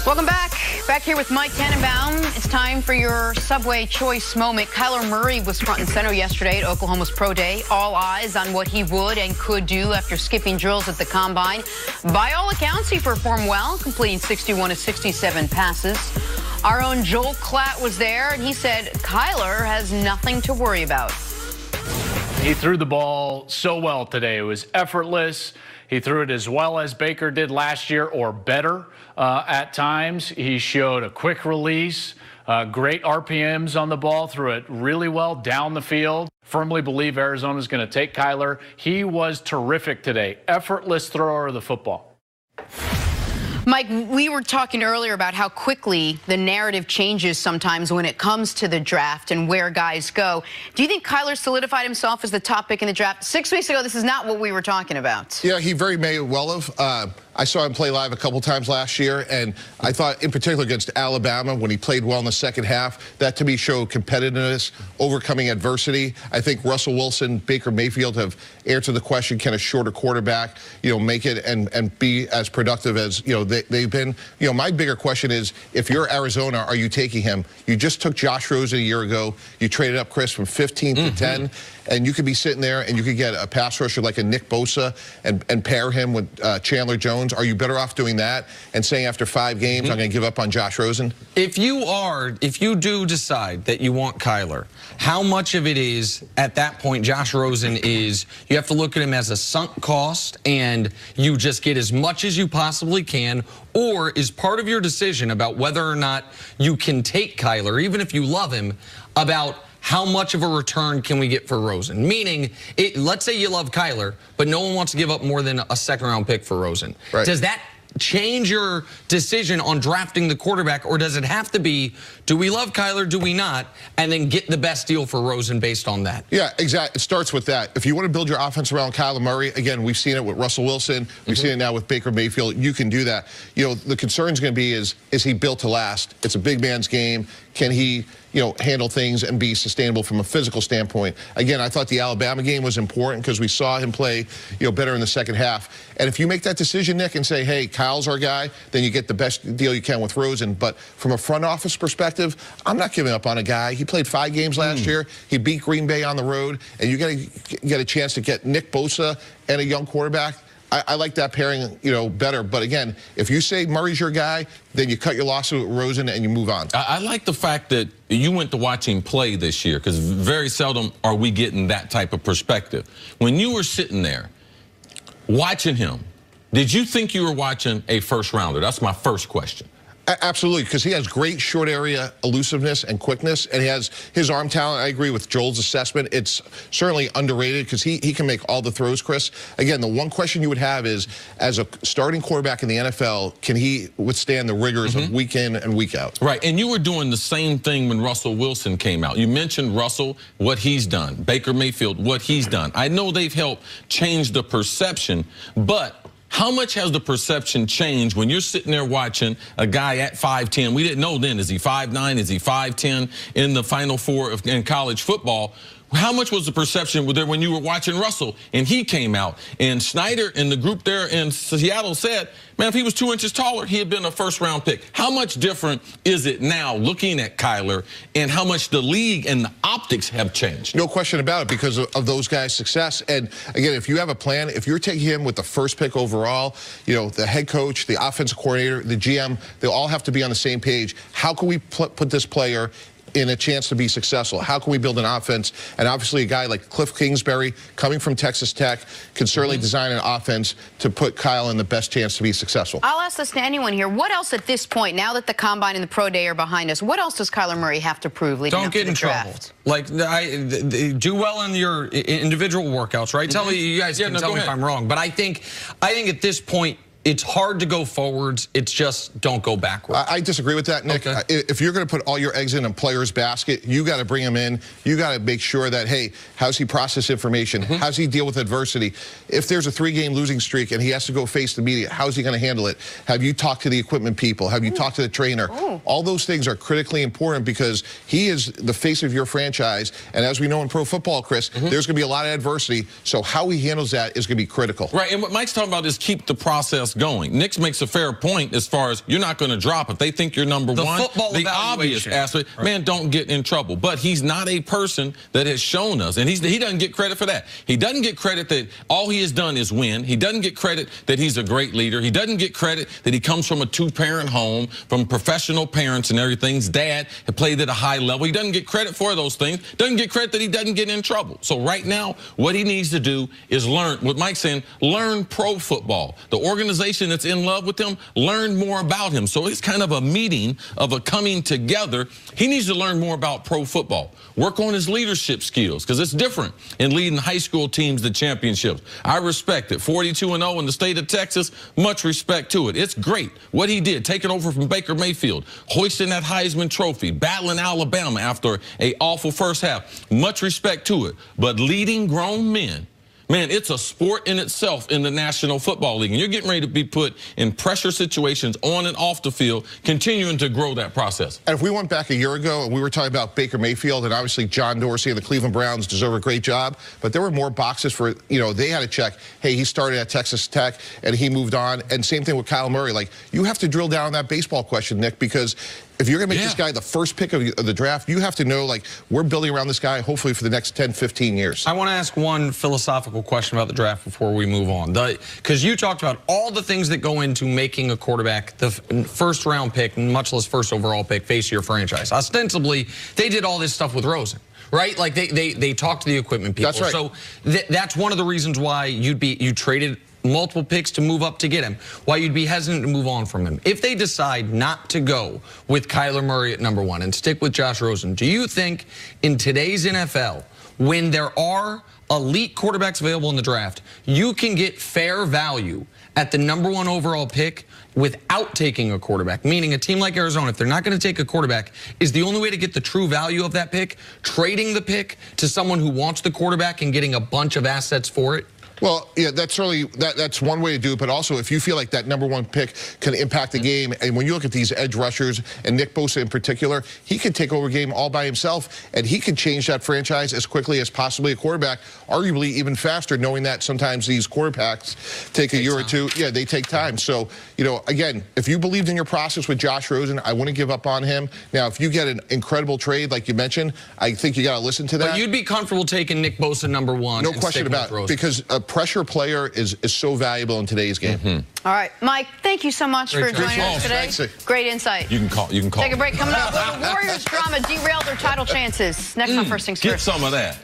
Welcome back. Back here with Mike Tannenbaum. It's time for your Subway choice moment. Kyler Murray was front and center yesterday at Oklahoma's Pro Day. All eyes on what he would and could do after skipping drills at the Combine. By all accounts, he performed well, completing 61 of 67 passes. Our own Joel Klatt was there, and he said Kyler has nothing to worry about. He threw the ball so well today. It was effortless. He threw it as well as Baker did last year, or better at times. He showed a quick release, great RPMs on the ball, threw it really well down the field. Firmly believe Arizona's going to take Kyler. He was terrific today. Effortless thrower of the football. Mike, we were talking earlier about how quickly the narrative changes sometimes when it comes to the draft and where guys go. Do you think Kyler solidified himself as the top pick in the draft? 6 weeks ago, this is not what we were talking about. Yeah, he very may well have. I saw him play live a couple times last year, and I thought in particular against Alabama when he played well in the second half, that to me showed competitiveness, overcoming adversity. I think Russell Wilson, Baker Mayfield have answered the question, can a shorter quarterback, make it and be as productive as, they've been. My bigger question is, if you're Arizona, are you taking him? You just took Josh Rosen a year ago. You traded up, Chris, from 15 to 10, and you could be sitting there and you could get a pass rusher like a Nick Bosa and pair him with Chandler Jones. Are you better off doing that and saying after 5 games, I'm going to give up on Josh Rosen? If you do decide that you want Kyler, how much of it is, at that point, Josh Rosen is, you have to look at him as a sunk cost and you just get as much as you possibly can, or is part of your decision about whether or not you can take Kyler, even if you love him, about how much of a return can we get for Rosen? Meaning, let's say you love Kyler, but no one wants to give up more than a second-round pick for Rosen. Right. Does that change your decision on drafting the quarterback, or does it have to be, do we love Kyler, do we not, and then get the best deal for Rosen based on that? Yeah, exactly. It starts with that. If you want to build your offense around Kyler Murray, again, we've seen it with Russell Wilson. We've seen it now with Baker Mayfield. You can do that. The concern is going to be is he built to last? It's a big man's game. Can he, handle things and be sustainable from a physical standpoint? Again, I thought the Alabama game was important because we saw him play, better in the second half. And if you make that decision, Nick, and say, hey, Kyle's our guy, then you get the best deal you can with Rosen. But from a front office perspective, I'm not giving up on a guy. He played 5 games last year. He beat Green Bay on the road. And you got to get a chance to get Nick Bosa and a young quarterback. I like that pairing, better. But again, if you say Murray's your guy, then you cut your losses with Rosen and you move on. I like the fact that you went to watch him play this year, because very seldom are we getting that type of perspective. When you were sitting there watching him, did you think you were watching a first rounder? That's my first question. Absolutely, because he has great short area elusiveness and quickness, and he has his arm talent. I agree with Joel's assessment. It's certainly underrated because he can make all the throws, Chris. Again, the one question you would have is, as a starting quarterback in the NFL, can he withstand the rigors of week in and week out? Right, and you were doing the same thing when Russell Wilson came out. You mentioned Russell, what he's done. Baker Mayfield, what he's done. I know they've helped change the perception, but how much has the perception changed when you're sitting there watching a guy at 5'10"? We didn't know then. Is he 5'9"? Is he 5'10" in the Final Four in college football? How much was the perception there when you were watching Russell and he came out? And Snyder and the group there in Seattle said, man, if he was 2 inches taller, he had been a first-round pick. How much different is it now looking at Kyler, and how much the league and the optics have changed? No question about it, because of those guys' success. And again, if you have a plan, if you're taking him with the first pick overall, the head coach, the offensive coordinator, the GM, they all have to be on the same page. How can we put this player in a chance to be successful? How can we build an offense? And obviously a guy like Cliff Kingsbury, coming from Texas Tech, can certainly design an offense to put Kyle in the best chance to be successful. I'll ask this to anyone here. What else at this point, now that the Combine and the Pro Day are behind us, what else does Kyler Murray have to prove leading up to the draft? Like, do well in your individual workouts, right? Tell me, you guys can tell me if I'm wrong. But I think at this point, it's hard to go forwards. It's just don't go backwards. I disagree with that, Nick. Okay. If you're going to put all your eggs in a player's basket, you got to bring him in. You got to make sure that, hey, how's he process information? How's he deal with adversity? If there's a 3-game losing streak and he has to go face the media, how's he going to handle it? Have you talked to the equipment people? Have you talked to the trainer? All those things are critically important because he is the face of your franchise. And as we know in pro football, Chris, there's going to be a lot of adversity. So how he handles that is going to be critical. Right. And what Mike's talking about is keep the process going. Nick makes a fair point as far as you're not going to drop if they think you're number one. The obvious aspect, man, don't get in trouble. But he's not a person that has shown us, and he doesn't get credit for that. He doesn't get credit that all he has done is win. He doesn't get credit that he's a great leader. He doesn't get credit that he comes from a two-parent home, from professional parents and everything. His dad had played at a high level. He doesn't get credit for those things. Doesn't get credit that he doesn't get in trouble. So right now, what he needs to do is learn, what Mike's saying, learn pro football. The organization that's in love with him, learn more about him. So it's kind of a meeting of a coming together. He needs to learn more about pro football. Work on his leadership skills, because it's different in leading high school teams to championships. I respect it. 42-0 in the state of Texas, much respect to it. It's great what he did, taking over from Baker Mayfield, hoisting that Heisman Trophy, battling Alabama after an awful first half. Much respect to it. But leading grown men, man, it's a sport in itself in the National Football League. And you're getting ready to be put in pressure situations on and off the field, continuing to grow that process. And if we went back a year ago and we were talking about Baker Mayfield, and obviously John Dorsey and the Cleveland Browns deserve a great job, but there were more boxes for, they had to check, hey, he started at Texas Tech and he moved on. And same thing with Kyler Murray. Like, you have to drill down on that baseball question, Nick, because if you're going to make this guy the first pick of the draft, you have to know, like, we're building around this guy hopefully for the next 10, 15 years. I want to ask one philosophical question about the draft before we move on. Because you talked about all the things that go into making a quarterback the first-round pick, much less first overall pick, face of your franchise. Ostensibly, they did all this stuff with Rosen, right? Like, they talked to the equipment people. That's right. So that's one of the reasons why you traded multiple picks to move up to get him, why you'd be hesitant to move on from him. If they decide not to go with Kyler Murray at number 1 and stick with Josh Rosen, do you think in today's NFL, when there are elite quarterbacks available in the draft, you can get fair value at the number 1 overall pick without taking a quarterback? Meaning a team like Arizona, if they're not going to take a quarterback, is the only way to get the true value of that pick trading the pick to someone who wants the quarterback and getting a bunch of assets for it? Well, yeah, that's certainly that's one way to do it. But also, if you feel like that number 1 pick can impact the game, and when you look at these edge rushers and Nick Bosa in particular, he can take over a game all by himself, and he can change that franchise as quickly as possibly a quarterback, arguably even faster, knowing that sometimes these quarterbacks take a year or two. Yeah, they take time. So, again, if you believed in your process with Josh Rosen, I wouldn't give up on him. Now, if you get an incredible trade like you mentioned, I think you got to listen to that. But you'd be comfortable taking Nick Bosa number 1. No question about it, because pressure player is so valuable in today's game. All right, Mike, thank you so much for joining us today. Thanks. Great insight. You can call. Take a break. Coming up, will the Warriors drama derail their title chances? Next on First Things First. Get some of that.